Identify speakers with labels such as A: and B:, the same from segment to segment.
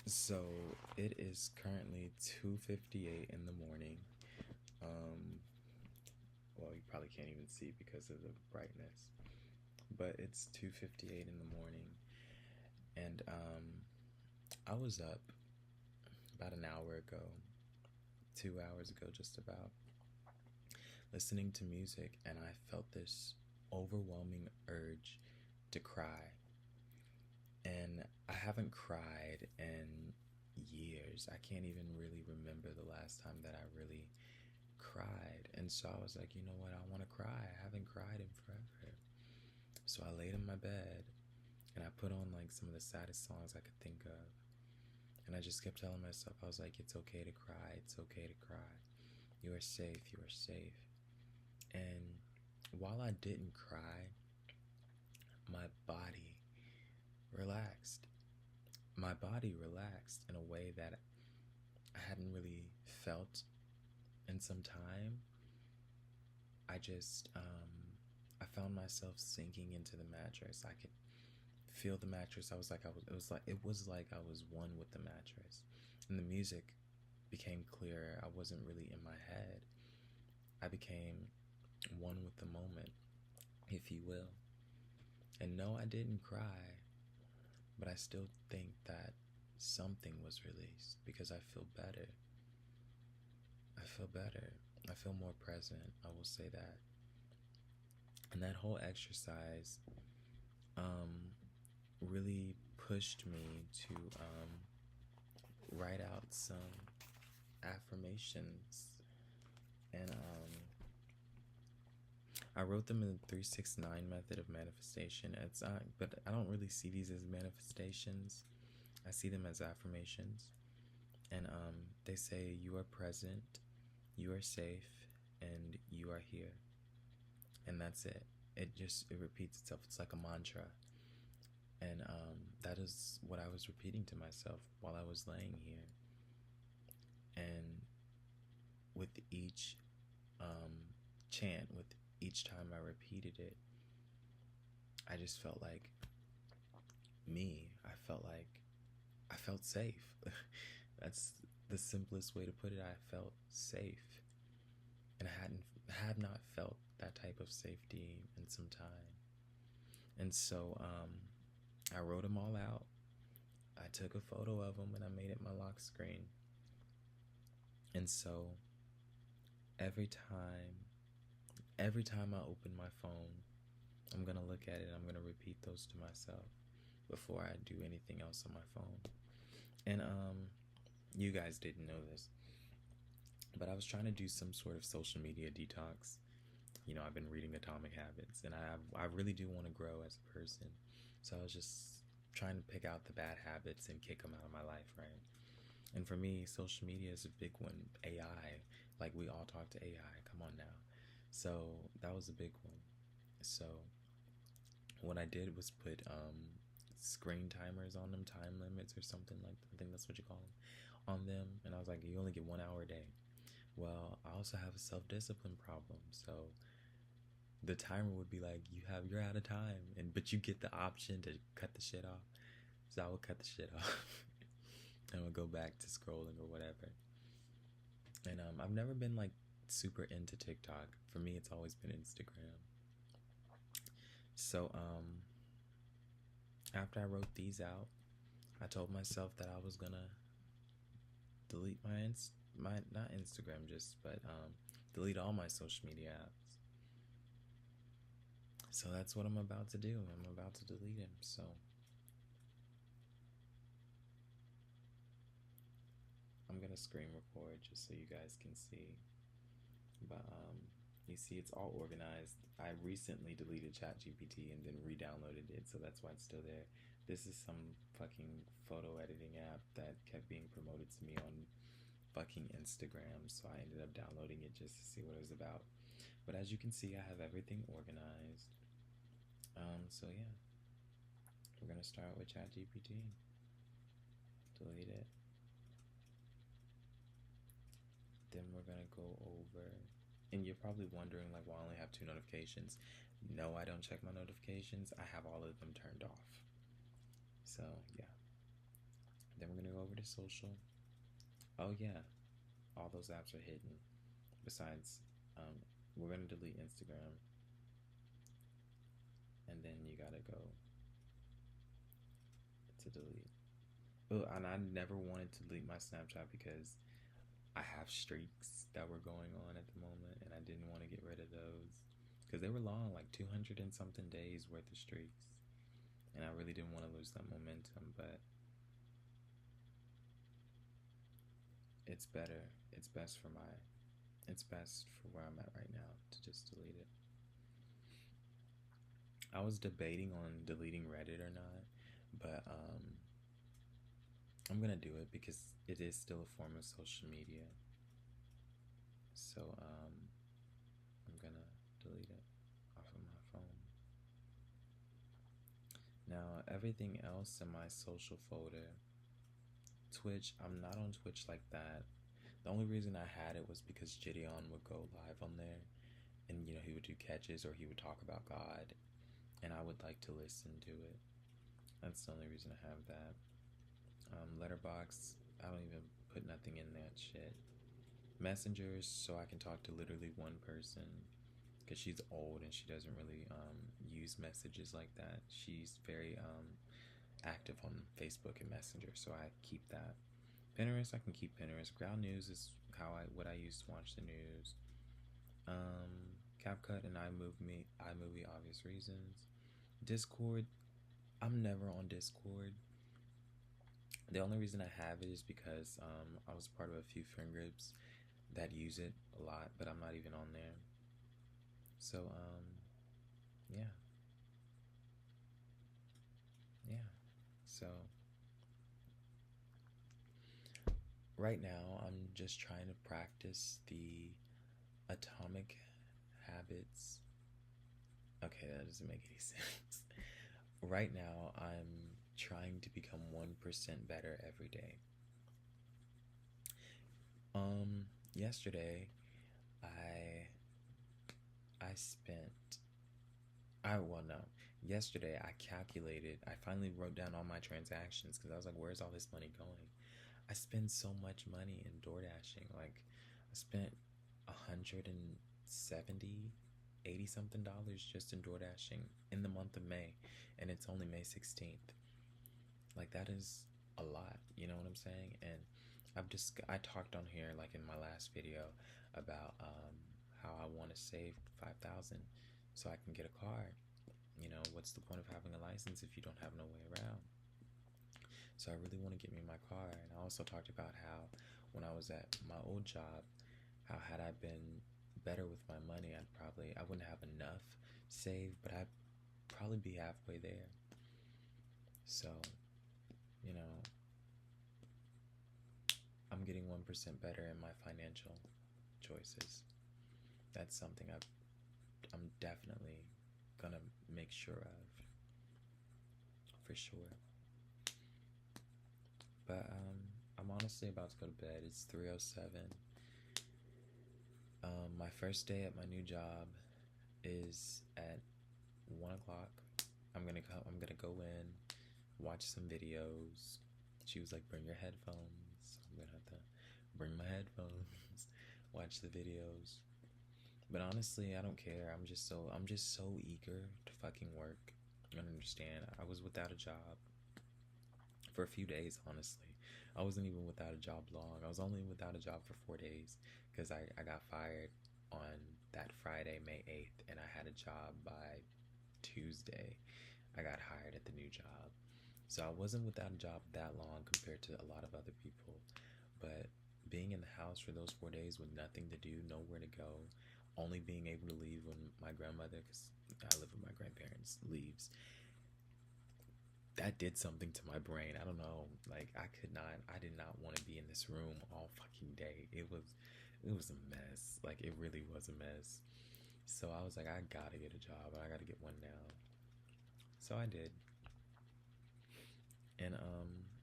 A: So it is currently 2:58 in the morning. Um, well, you probably can't even see because of the brightness, but it's 2:58 in the morning, and I was up about an hour ago, 2 hours ago, just about, listening to music, and I felt this overwhelming urge to cry. And I haven't cried in years. I can't even really remember the last time that I really cried. And so I was like, you know what? I want to cry. I haven't cried in forever. So I laid in my bed and I put on like some of the saddest songs I could think of. And I just kept telling myself, I was like, it's okay to cry. It's okay to cry. You are safe. You are safe. And while I didn't cry, my body relaxed. My body relaxed in a way that I hadn't really felt in some time. I just, I found myself sinking into the mattress. I could feel the mattress. It was like I was one with the mattress. And the music became clearer. I wasn't really in my head. I became one with the moment, if you will. And no, I didn't cry, but I still think that something was released because I feel better. I feel better. I feel more present. I will say that. And that whole exercise really pushed me to write out some affirmations. And I wrote them in the 369 method of manifestation. It's not, but I don't really see these as manifestations. I see them as affirmations. And they say, you are present, you are safe, and you are here. And that's it. It repeats itself. It's like a mantra. And that is what I was repeating to myself while I was laying here. And with each chant, with each time I repeated it, I just felt like me. I felt safe. That's the simplest way to put it. I felt safe. And I had not felt that type of safety in some time. And so I wrote them all out. I took a photo of them and I made it my lock screen. And so every time I open my phone, I'm gonna look at it. I'm gonna repeat those to myself before I do anything else on my phone. And you guys didn't know this, but I was trying to do some sort of social media detox. You know, I've been reading Atomic Habits, and I really do want to grow as a person. So I was just trying to pick out the bad habits and kick them out of my life, right? And for me, social media is a big one. AI, like we all talk to AI. Come on now. So that was a big one. So what I did was put screen timers on them, time limits or something like that. I think that's what you call them, on them. And I was like, you only get 1 hour a day. Well, I also have a self-discipline problem. So the timer would be like, you're out of time, but you get the option to cut the shit off. So I would cut the shit off and would go back to scrolling or whatever. And I've never been like super into TikTok. For me, it's always been Instagram. So after I wrote these out, I told myself that I was gonna delete my not Instagram but delete all my social media apps. So that's what I'm about to do. I'm about to delete them. So I'm gonna screen record just so you guys can see. But you see, it's all organized. I recently deleted ChatGPT and then re-downloaded it, so that's why it's still there. This is some fucking photo editing app that kept being promoted to me on fucking Instagram, so I ended up downloading it just to see what it was about. But as you can see, I have everything organized. So yeah, we're gonna start with ChatGPT. Delete it. Then we're gonna go over, and you're probably wondering like, well, I only have 2 notifications. No, I don't check my notifications. I have all of them turned off. So yeah. Then we're gonna go over to social. Oh yeah, all those apps are hidden. Besides, we're gonna delete Instagram, and then you gotta go to delete. Oh, and I never wanted to delete my Snapchat because I have streaks that were going on at the moment, and I didn't want to get rid of those because they were long, like 200 and something days worth of streaks, and I really didn't want to lose that momentum. But it's better. It's best for my. It's best for where I'm at right now to just delete it. I was debating on deleting Reddit or not, but I'm gonna do it because it is still a form of social media. So I'm gonna delete it off of my phone. Now everything else in my social folder, Twitch, I'm not on Twitch like that. The only reason I had it was because Gideon would go live on there, and he would do catches or he would talk about God, and I would like to listen to it. That's the only reason I have that. Letterbox, I don't even put nothing in that shit. Messengers, so I can talk to literally one person, because she's old and she doesn't really use messages like that. She's very active on Facebook and Messenger, so I keep that. Pinterest, I can keep Pinterest. Ground News is what I use to watch the news. CapCut and iMovie, obvious reasons. Discord, I'm never on Discord. The only reason I have it is because I was part of a few friend groups that use it a lot, but I'm not even on there. So yeah. So right now I'm just trying to practice the atomic habits. Okay, that doesn't make any sense. Right now I'm trying to become 1% better every day. Yesterday I spent yesterday I calculated, I finally wrote down all my transactions because I was like, where's all this money going? I spend so much money in door dashing. Like, I spent 170, 80 something dollars just in door dashing in the month of May, and it's only May 16th. Like, that is a lot, you know what I'm saying? And I talked on here, like in my last video, about how I want to save 5,000 so I can get a car. What's the point of having a license if you don't have no way around? So I really want to get me my car. And I also talked about how when I was at my old job, how had I been better with my money, I wouldn't have enough saved, but I'd probably be halfway there. So, I'm getting 1% better in my financial choices. That's something I'm definitely gonna make sure of, for sure. But I'm honestly about to go to bed. It's 3:07. My first day at my new job is at 1 o'clock. I'm gonna go in, watch some videos. She was like, "Bring your headphones." So I'm gonna have to bring my headphones, watch the videos. But honestly, I don't care. I'm just so eager to fucking work. You don't understand. I was without a job for a few days, honestly. I wasn't even without a job long. I was only without a job for 4 days because I got fired on that Friday, May 8th, and I had a job by Tuesday. I got hired at the new job. So I wasn't without a job that long compared to a lot of other people. But being in the house for those 4 days with nothing to do, nowhere to go, only being able to leave when my grandmother, because I live with my grandparents, leaves, that did something to my brain. I don't know. Like, I did not want to be in this room all fucking day. It was a mess. Like, it really was a mess. So I was like, I gotta get a job. I gotta get one now. So I did. And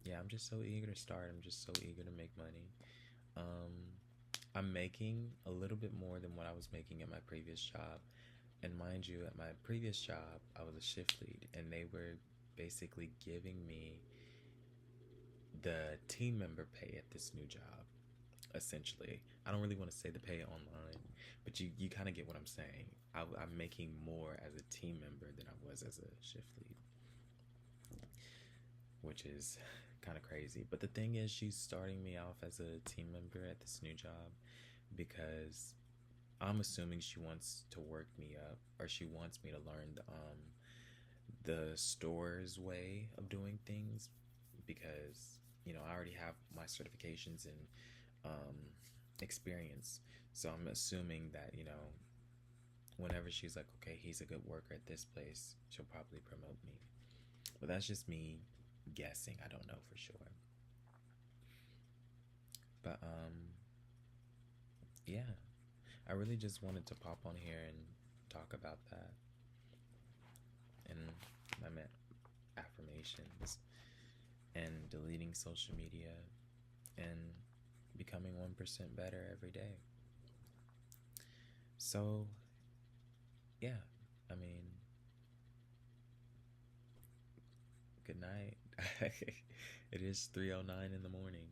A: yeah, I'm just so eager to start. I'm just so eager to make money. I'm making a little bit more than what I was making at my previous job. And mind you, at my previous job, I was a shift lead, and they were basically giving me the team member pay at this new job, essentially. I don't really want to say the pay online, but you kind of get what I'm saying. I'm making more as a team member than I was as a shift lead, which is kind of crazy. But the thing is, she's starting me off as a team member at this new job because I'm assuming she wants to work me up, or she wants me to learn the store's way of doing things, because I already have my certifications and um, experience. So I'm assuming that whenever she's like, okay, he's a good worker at this place, she'll probably promote me. But that's just me guessing. I don't know for sure. But yeah, I really just wanted to pop on here and talk about that. And I meant affirmations and deleting social media and becoming 1% better every day. So, yeah, I mean, good night. It is 3:09 in the morning,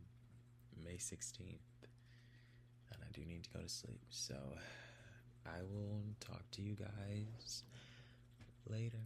A: May 16th, and I do need to go to sleep. So, I will talk to you guys later.